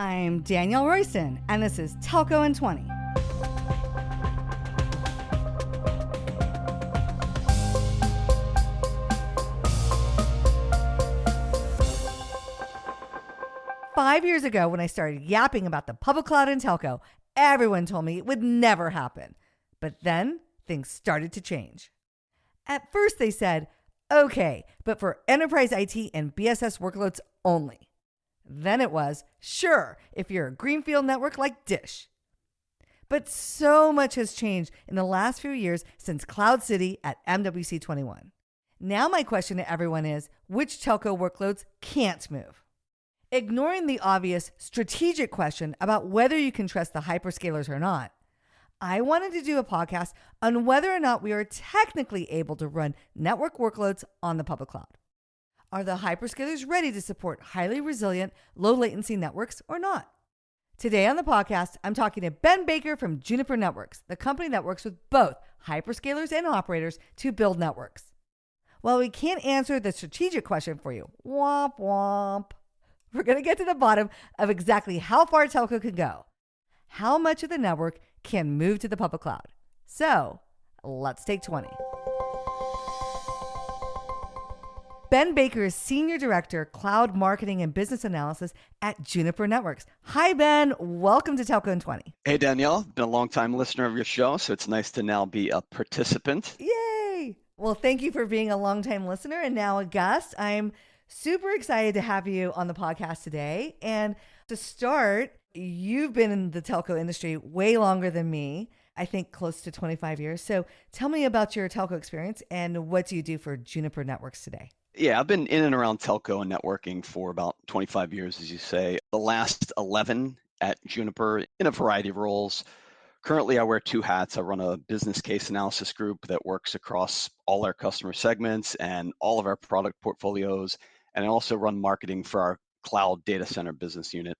I'm Danielle Royston, and this is Telco in 20. Five years ago, when I started yapping about the public cloud and telco, everyone told me it would never happen. But then things started to change. At first, they said, okay, but for enterprise IT and BSS workloads only. Then it was, sure, if you're a greenfield network like Dish. But so much has changed in the last few years since Cloud City at MWC 21. Now my question to everyone is, which telco workloads can't move? Ignoring the obvious strategic question about whether you can trust the hyperscalers or not, I wanted to do a podcast on whether or not we are technically able to run network workloads on the public cloud. Are the hyperscalers ready to support highly resilient, low latency networks or not? Today on the podcast, I'm talking to Ben Baker from Juniper Networks, the company that works with both hyperscalers and operators to build networks. While we can't answer the strategic question for you, womp womp, we're going to get to the bottom of exactly how far telco can go. How much of the network can move to the public cloud? So let's take 20. Ben Baker is Senior Director, Cloud Marketing and Business Analysis at Juniper Networks. Hi, Ben. Welcome to Telco in 20. Hey, Danielle. Been a long-time listener of your show, so it's nice to now be a participant. Yay! Well, thank you for being a long-time listener and now a guest. I'm super excited to have you on the podcast today. And to start, you've been in the telco industry way longer than me. I think close to 25 years. So tell me about your telco experience and what do you do for Juniper Networks today? Yeah, I've been in and around telco and networking for about 25 years, as you say. The last 11 at Juniper in a variety of roles. Currently, I wear two hats. I run a business case analysis group that works across all our customer segments and all of our product portfolios. And I also run marketing for our cloud data center business unit.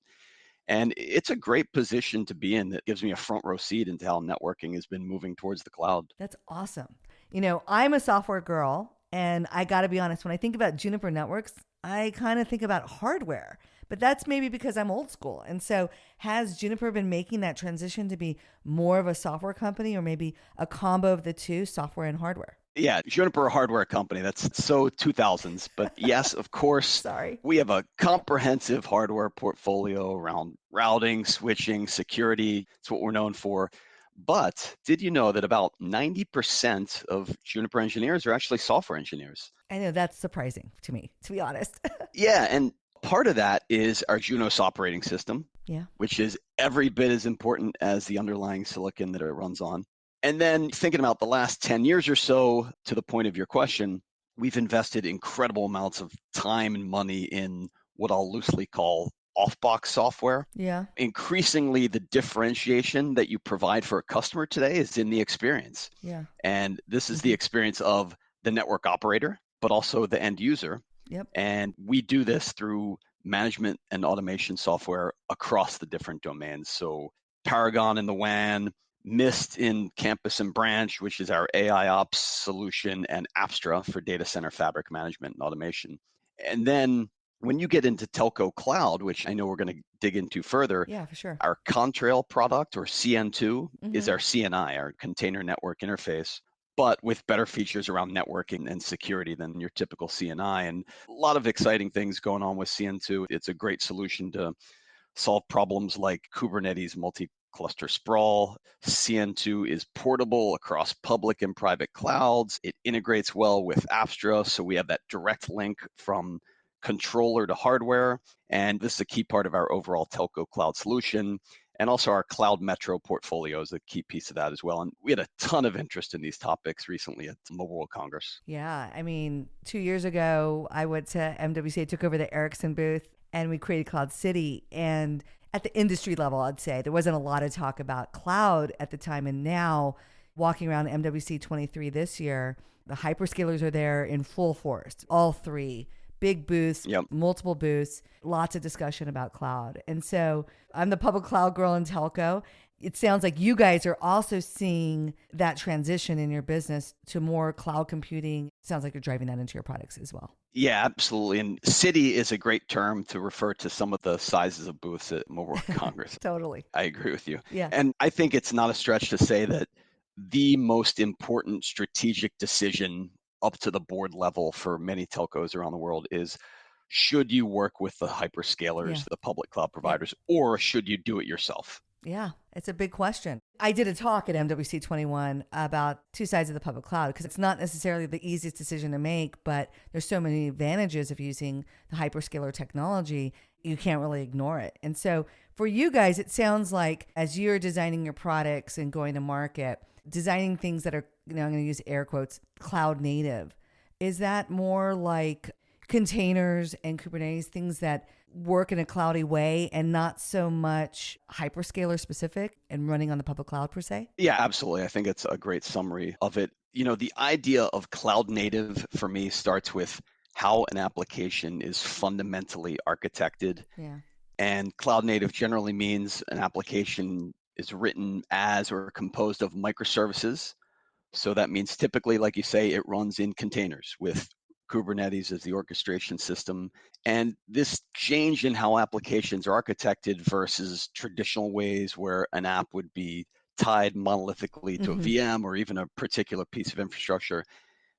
And it's a great position to be in that gives me a front row seat into how networking has been moving towards the cloud. That's awesome. You know, I'm a software girl. And I got to be honest, when I think about Juniper Networks, I kind of think about hardware, but that's maybe because I'm old school. And so has Juniper been making that transition to be more of a software company or maybe a combo of the two, software and hardware? Yeah, Juniper, a hardware company. That's so 2000s. But yes, of course, Sorry. We have a comprehensive hardware portfolio around routing, switching, security. It's what we're known for. But did you know that about 90% of Juniper engineers are actually software engineers? I know that's surprising to me, to be honest. Yeah, and part of that is our Junos operating system, which is every bit as important as the underlying silicon that it runs on. And then thinking about the last 10 years or so, to the point of your question, we've invested incredible amounts of time and money in what I'll loosely call off-box software. Yeah. Increasingly, the differentiation that you provide for a customer today is in the experience. Yeah. And this is the experience of the network operator, but also the end user. Yep. And we do this through management and automation software across the different domains. So Paragon in the WAN, Mist in campus and branch, which is our AI ops solution, and Apstra for data center fabric management and automation. And then when you get into telco cloud, which I know we're going to dig into further, Yeah, for sure. our Contrail product, or CN2, is our CNI, our container network interface, but with better features around networking and security than your typical CNI. And a lot of exciting things going on with CN2. It's a great solution to solve problems like Kubernetes multi-cluster sprawl. CN2 is portable across public and private clouds. It integrates well with Apstra, so we have that direct link from controller to hardware. And this is a key part of our overall telco cloud solution. And also our Cloud Metro portfolio is a key piece of that as well. And we had a ton of interest in these topics recently at Mobile World Congress. Yeah. I mean, 2 years ago, I went to MWC, took over the Ericsson booth, and we created Cloud City. And at the industry level, I'd say there wasn't a lot of talk about cloud at the time. And now walking around MWC 23 this year, the hyperscalers are there in full force, all three. big booths, Yep. multiple booths, lots of discussion about cloud. And so I'm the public cloud girl in telco. It sounds like you guys are also seeing that transition in your business to more cloud computing. Sounds like you're driving that into your products as well. Yeah, absolutely. And city is a great term to refer to some of the sizes of booths at Mobile World Congress. Totally. I agree with you. Yeah. And I think it's not a stretch to say that the most important strategic decision up to the board level for many telcos around the world is, should you work with the hyperscalers, Yeah. the public cloud Yeah. providers, or should you do it yourself? Yeah, it's a big question. I did a talk at MWC 21 about two sides of the public cloud because it's not necessarily the easiest decision to make, but there's so many advantages of using the hyperscaler technology, you can't really ignore it. And so for you guys, it sounds like as you're designing your products and going to market, designing things that are, I'm going to use air quotes, cloud native. Is that more like containers and Kubernetes, things that work in a cloudy way and not so much hyperscaler specific and running on the public cloud per se? Yeah, absolutely. I think it's a great summary of it. The idea of cloud native for me starts with how an application is fundamentally architected. Yeah. And cloud native generally means an application is written as or composed of microservices. So that means typically, like you say, it runs in containers with Kubernetes as the orchestration system. And this change in how applications are architected versus traditional ways where an app would be tied monolithically to a VM or even a particular piece of infrastructure,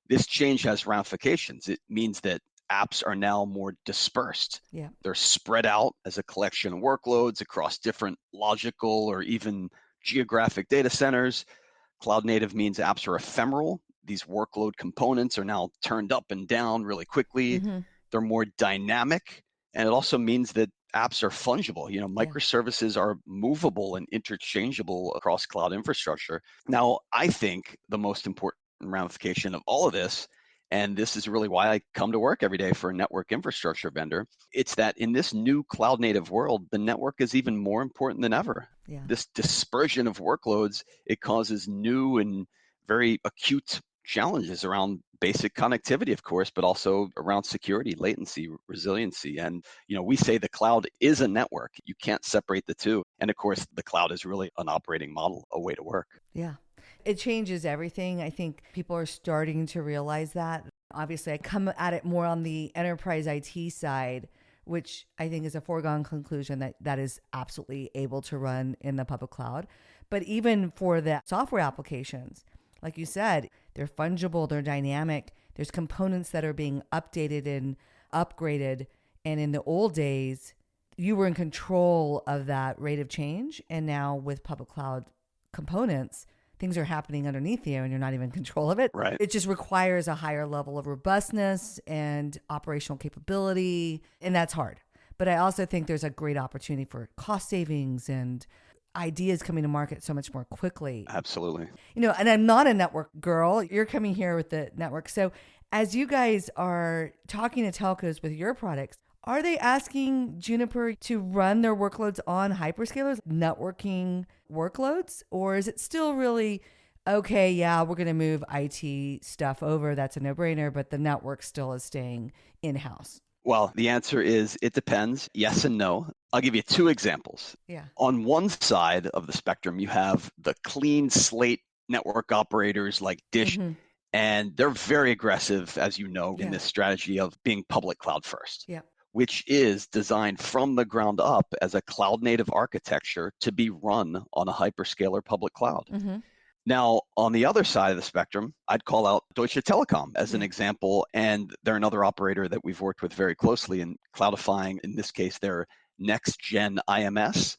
this change has ramifications. It means that apps are now more dispersed. Yeah. They're spread out as a collection of workloads across different logical or even geographic data centers. Cloud native means apps are ephemeral. These workload components are now turned up and down really quickly. They're more dynamic. And it also means that apps are fungible. Microservices are movable and interchangeable across cloud infrastructure. Now, I think the most important ramification of all of this, and this is really why I come to work every day for a network infrastructure vendor, it's that in this new cloud native world, the network is even more important than ever. Yeah. This dispersion of workloads, it causes new and very acute challenges around basic connectivity, of course, but also around security, latency, resiliency. And, we say the cloud is a network. You can't separate the two. And of course, the cloud is really an operating model, a way to work. Yeah. It changes everything. I think people are starting to realize that. Obviously, I come at it more on the enterprise IT side, which I think is a foregone conclusion that is absolutely able to run in the public cloud. But even for the software applications, like you said, they're fungible, they're dynamic. There's components that are being updated and upgraded. And in the old days, you were in control of that rate of change. And now with public cloud components, things are happening underneath you and you're not even in control of it. Right. It just requires a higher level of robustness and operational capability. And that's hard. But I also think there's a great opportunity for cost savings and ideas coming to market so much more quickly. Absolutely. And I'm not a network girl. You're coming here with the network. So as you guys are talking to telcos with your products, are they asking Juniper to run their workloads on hyperscalers, networking workloads? Or is it still really, okay, yeah, we're going to move IT stuff over. That's a no-brainer, but the network still is staying in-house? Well, the answer is it depends. Yes and no. I'll give you two examples. Yeah. On one side of the spectrum, you have the clean slate network operators like Dish, and they're very aggressive, as you know, in this strategy of being public cloud first, which is designed from the ground up as a cloud native architecture to be run on a hyperscaler public cloud. Now, on the other side of the spectrum, I'd call out Deutsche Telekom as an example, and they're another operator that we've worked with very closely in cloudifying, in this case, their next-gen IMS,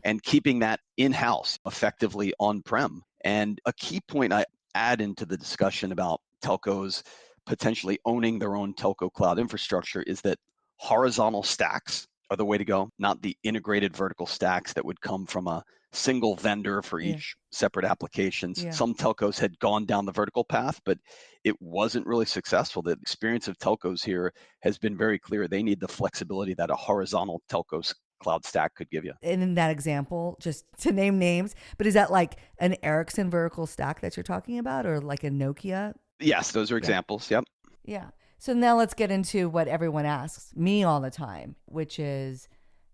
and keeping that in-house, effectively on-prem. And a key point I add into the discussion about telcos potentially owning their own telco cloud infrastructure is that horizontal stacks are the way to go, not the integrated vertical stacks that would come from a single vendor for each separate applications. Some telcos had gone down the vertical path, but it wasn't really successful. The experience of telcos here has been very clear. They need the flexibility that a horizontal telco cloud stack could give you. And in that example, just to name names, but is that like an Ericsson vertical stack that you're talking about or like a Nokia? Yes, those are examples. Yep. Yeah. So now let's get into what everyone asks me all the time, which is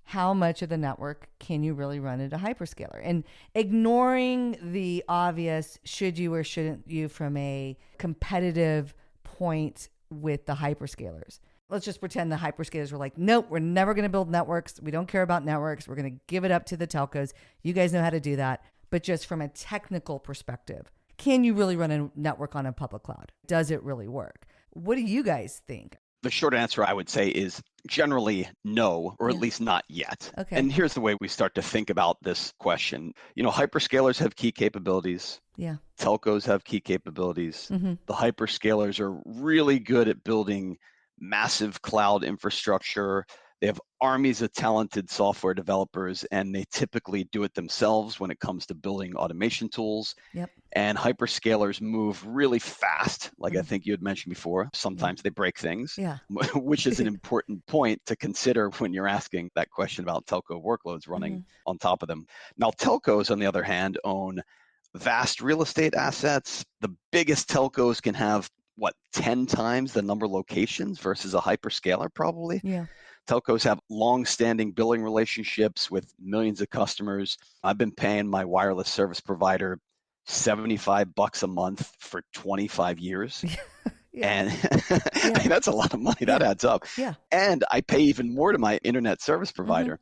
how much of the network can you really run at a hyperscaler? And ignoring the obvious should you or shouldn't you from a competitive point with the hyperscalers. Let's just pretend the hyperscalers were like, nope, we're never going to build networks. We don't care about networks. We're going to give it up to the telcos. You guys know how to do that. But just from a technical perspective, can you really run a network on a public cloud? Does it really work? What do you guys think? The short answer I would say is generally no, or at least not yet. Okay. And here's the way we start to think about this question. Hyperscalers have key capabilities. Yeah. Telcos have key capabilities. The hyperscalers are really good at building massive cloud infrastructure. They have armies of talented software developers, and they typically do it themselves when it comes to building automation tools. Yep. And hyperscalers move really fast, like I think you had mentioned before. Sometimes they break things, which is an important point to consider when you're asking that question about telco workloads running on top of them. Now, telcos, on the other hand, own vast real estate assets. The biggest telcos can have 10 times the number of locations versus a hyperscaler probably. Yeah. Telcos have long-standing billing relationships with millions of customers. I've been paying my wireless service provider $75 a month for 25 years. And I mean, that's a lot of money. That adds up. Yeah. And I pay even more to my internet service provider.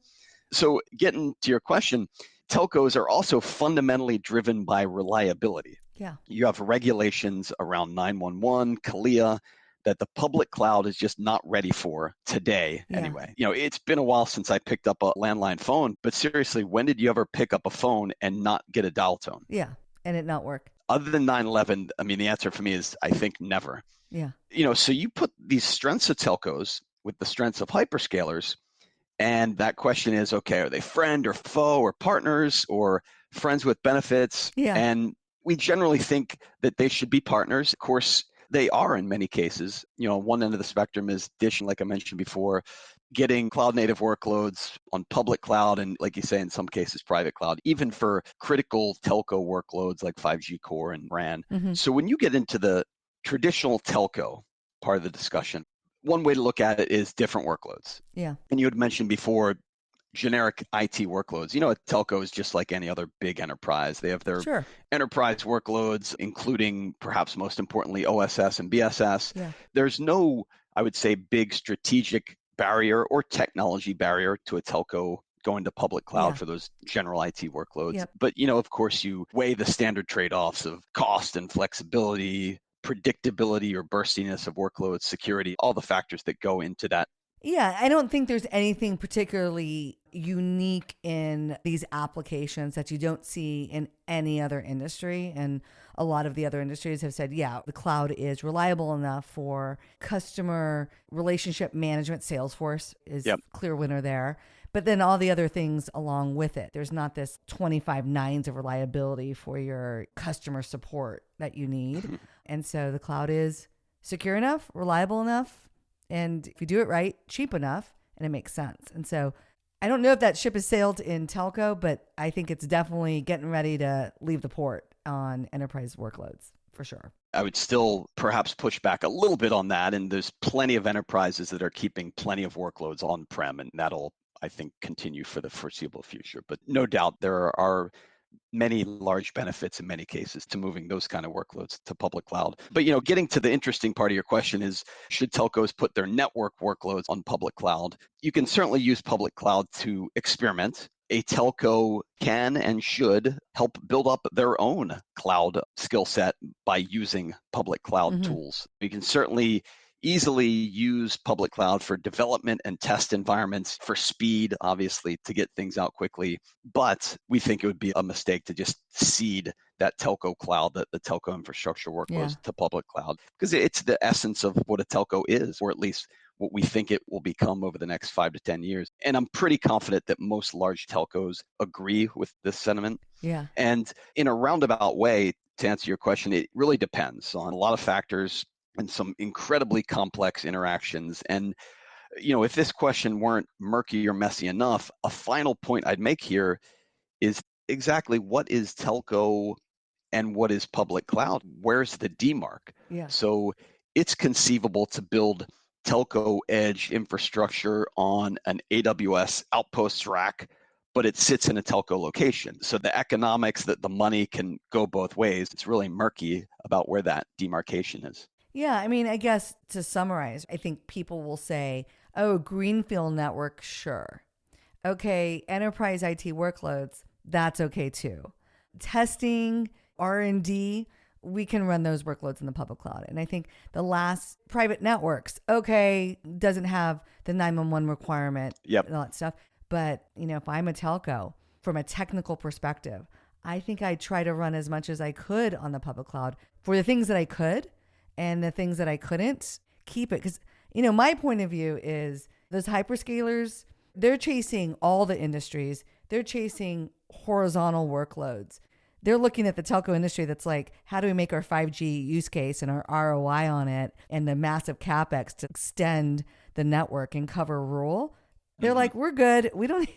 So getting to your question, telcos are also fundamentally driven by reliability. Yeah. You have regulations around 911, CALIA, that the public cloud is just not ready for today anyway. It's been a while since I picked up a landline phone, but seriously, when did you ever pick up a phone and not get a dial tone? Yeah, and it not work. Other than 9/11, I mean, the answer for me is I think never. Yeah. So you put these strengths of telcos with the strengths of hyperscalers, and that question is, okay, are they friend or foe or partners or friends with benefits? Yeah. And we generally think that they should be partners. Of course, they are in many cases. One end of the spectrum is Dish, like I mentioned before, getting cloud native workloads on public cloud and, like you say, in some cases, private cloud, even for critical telco workloads like 5G core and RAN. So when you get into the traditional telco part of the discussion, one way to look at it is different workloads. Yeah. And you had mentioned before generic IT workloads. A telco is just like any other big enterprise. They have their enterprise workloads, including perhaps most importantly OSS and BSS. Yeah. There's no, I would say, big strategic barrier or technology barrier to a telco going to public cloud for those general IT workloads. Yep. But, of course, you weigh the standard trade-offs of cost and flexibility, predictability or burstiness of workloads, security, all the factors that go into that. Yeah, I don't think there's anything particularly unique in these applications that you don't see in any other industry. And a lot of the other industries have said, yeah, the cloud is reliable enough for customer relationship management. Salesforce is clear winner there. But then all the other things along with it. There's not this 25 nines of reliability for your customer support that you need. And so the cloud is secure enough, reliable enough, and if you do it right, cheap enough, and it makes sense. And so I don't know if that ship has sailed in telco, but I think it's definitely getting ready to leave the port on enterprise workloads for sure. I would still perhaps push back a little bit on that. And there's plenty of enterprises that are keeping plenty of workloads on-prem, and that'll, I think, continue for the foreseeable future. But no doubt there are many large benefits in many cases to moving those kind of workloads to public cloud. But, getting to the interesting part of your question is, should telcos put their network workloads on public cloud? You can certainly use public cloud to experiment. A telco can and should help build up their own cloud skill set by using public cloud tools. You can certainly easily use public cloud for development and test environments, for speed, obviously, to get things out quickly. But we think it would be a mistake to just cede that telco cloud, the telco infrastructure workloads to public cloud, because it's the essence of what a telco is, or at least what we think it will become over the next 5 to 10 years. And I'm pretty confident that most large telcos agree with this sentiment. Yeah. And in a roundabout way, to answer your question, it really depends on a lot of factors and some incredibly complex interactions. And, if this question weren't murky or messy enough, a final point I'd make here is exactly what is telco and what is public cloud? Where's the demarc? Yeah. So it's conceivable to build telco edge infrastructure on an AWS outpost rack, but it sits in a telco location. So the economics, that the money can go both ways. It's really murky about where that demarcation is. Yeah, I mean, I guess to summarize, I think people will say, oh, greenfield network, sure. Okay, enterprise IT workloads, that's okay too. Testing, R&D, we can run those workloads in the public cloud. And I think the last private networks, okay, doesn't have the 911 requirement and all that stuff. But, if I'm a telco, from a technical perspective, I think I try to run as much as I could on the public cloud for the things that I could, and the things that I couldn't, keep it. Because, my point of view is those hyperscalers, they're chasing all the industries. They're chasing horizontal workloads. They're looking at the telco industry that's like, how do we make our 5G use case and our ROI on it and the massive CapEx to extend the network and cover rural? They're like, we're good. We don't,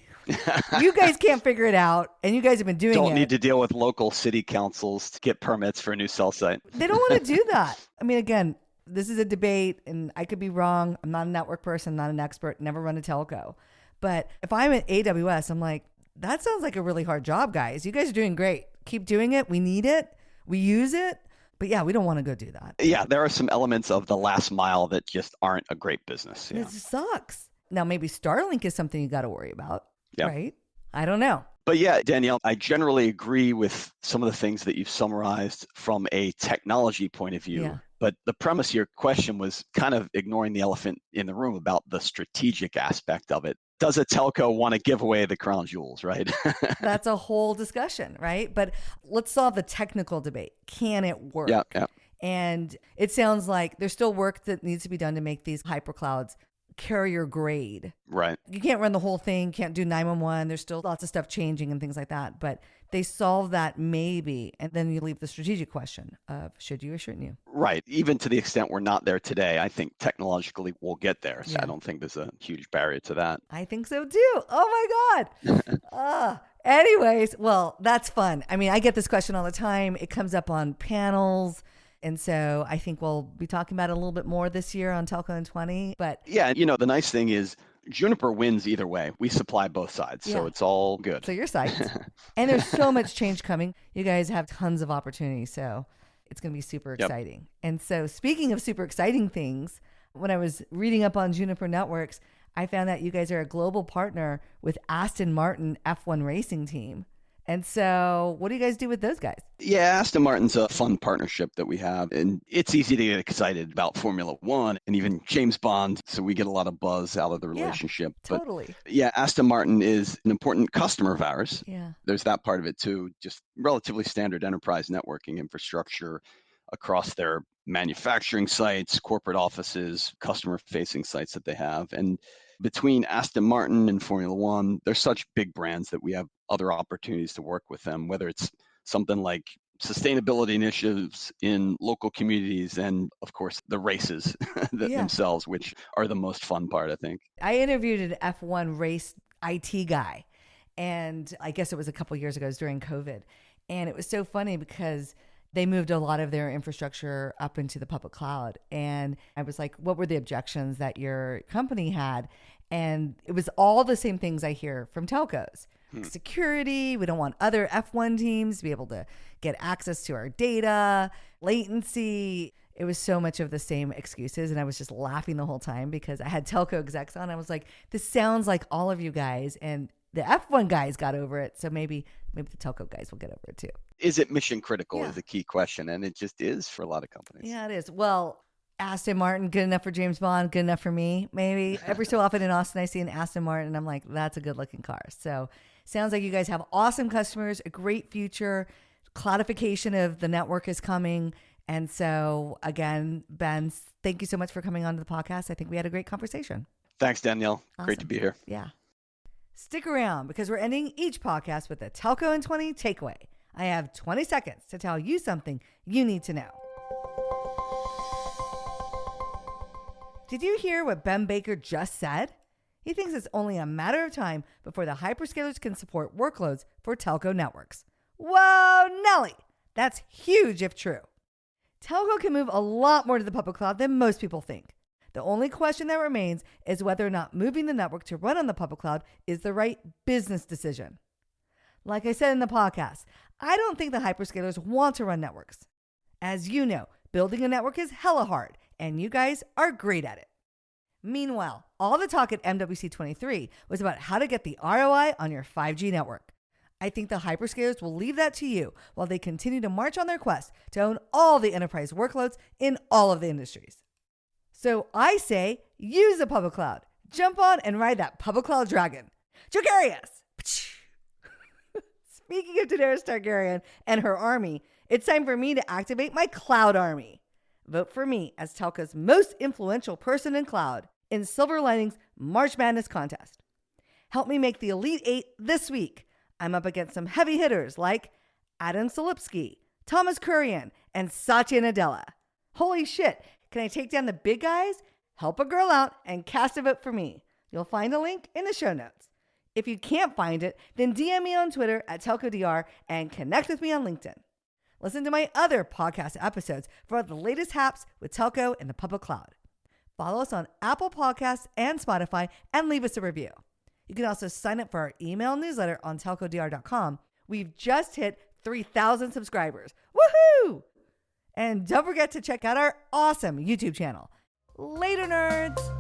you guys can't figure it out. And you guys have been doing it. Don't need to deal with local city councils to get permits for a new cell site. They don't want to do that. I mean, again, this is a debate and I could be wrong. I'm not a network person, not an expert, never run a telco. But if I'm at AWS, I'm like, that sounds like a really hard job, guys. You guys are doing great. Keep doing it. We need it. We use it. But yeah, we don't want to go do that. Yeah, there are some elements of the last mile that just aren't a great business. Yeah. It sucks. Now, maybe Starlink is something you got to worry about, right? I don't know. But yeah, Danielle, I generally agree with some of the things that you've summarized from a technology point of view. Yeah. But the premise of your question was kind of ignoring the elephant in the room about the strategic aspect of it. Does a telco want to give away the crown jewels, right? That's a whole discussion, right? But let's solve the technical debate. Can it work? Yeah. And it sounds like there's still work that needs to be done to make these hyperclouds carrier grade. Right. You can't run the whole thing, can't do 911. There's still lots of stuff changing and things like that. But they solve that maybe. And then you leave the strategic question of should you or shouldn't you? Right. Even to the extent we're not there today, I think technologically we'll get there. So I don't think there's a huge barrier to that. I think so too. Oh my God. Anyways, well, that's fun. I mean, I get this question all the time. It comes up on panels. And so I think we'll be talking about it a little bit more this year on Telco in 20. But yeah, the nice thing is Juniper wins either way. We supply both sides, so it's all good. So you're psyched. And there's so much change coming. You guys have tons of opportunity, so it's going to be super exciting. And so speaking of super exciting things, when I was reading up on Juniper Networks, I found that you guys are a global partner with Aston Martin F1 racing team. And so what do you guys do with those guys? Yeah, Aston Martin's a fun partnership that we have. And it's easy to get excited about Formula One and even James Bond. So we get a lot of buzz out of the relationship. Totally. But yeah, Aston Martin is an important customer of ours. Yeah. There's that part of it too. Just relatively standard enterprise networking infrastructure across their manufacturing sites, corporate offices, customer-facing sites that they have. And between Aston Martin and Formula One, they're such big brands that we have other opportunities to work with them, whether it's something like sustainability initiatives in local communities and, of course, the races themselves, which are the most fun part, I think. I interviewed an F1 race IT guy, and I guess it was a couple years ago, it was during COVID. And it was so funny because they moved a lot of their infrastructure up into the public cloud. And I was like, what were the objections that your company had? And it was all the same things I hear from telcos. Security, we don't want other F1 teams to be able to get access to our data, latency. It was so much of the same excuses. And I was just laughing the whole time because I had telco execs on. I was like, this sounds like all of you guys. And the F1 guys got over it. So maybe the telco guys will get over it too. Is it mission critical is the key question. And it just is for a lot of companies. Yeah, it is. Well, Aston Martin, good enough for James Bond, good enough for me. Maybe every so often in Austin, I see an Aston Martin and I'm like, that's a good looking car. So sounds like you guys have awesome customers, a great future. Cloudification of the network is coming. And so again, Ben, thank you so much for coming on to the podcast. I think we had a great conversation. Thanks, Danielle. Awesome. Great to be here. Yeah. Stick around because we're ending each podcast with a Telco in 20 takeaway. I have 20 seconds to tell you something you need to know. Did you hear what Ben Baker just said? He thinks it's only a matter of time before the hyperscalers can support workloads for telco networks. Whoa, Nelly! That's huge if true. Telco can move a lot more to the public cloud than most people think. The only question that remains is whether or not moving the network to run on the public cloud is the right business decision. Like I said in the podcast, I don't think the hyperscalers want to run networks. As you know, building a network is hella hard, and you guys are great at it. Meanwhile, all the talk at MWC 23 was about how to get the ROI on your 5G network. I think the hyperscalers will leave that to you while they continue to march on their quest to own all the enterprise workloads in all of the industries. So I say, use the public cloud. Jump on and ride that public cloud dragon. Targaryens! Speaking of Daenerys Targaryen and her army, it's time for me to activate my cloud army. Vote for me as Telco's most influential person in cloud in Silver Linings March Madness contest. Help me make the Elite 8 this week. I'm up against some heavy hitters like Adam Solipsky, Thomas Kurian, and Satya Nadella. Holy shit, can I take down the big guys? Help a girl out and cast a vote for me. You'll find a link in the show notes. If you can't find it, then DM me on Twitter at TelcoDR and connect with me on LinkedIn. Listen to my other podcast episodes for the latest haps with telco and the public cloud. Follow us on Apple Podcasts and Spotify and leave us a review. You can also sign up for our email newsletter on telcodr.com. We've just hit 3,000 subscribers. Woohoo! And don't forget to check out our awesome YouTube channel. Later, nerds!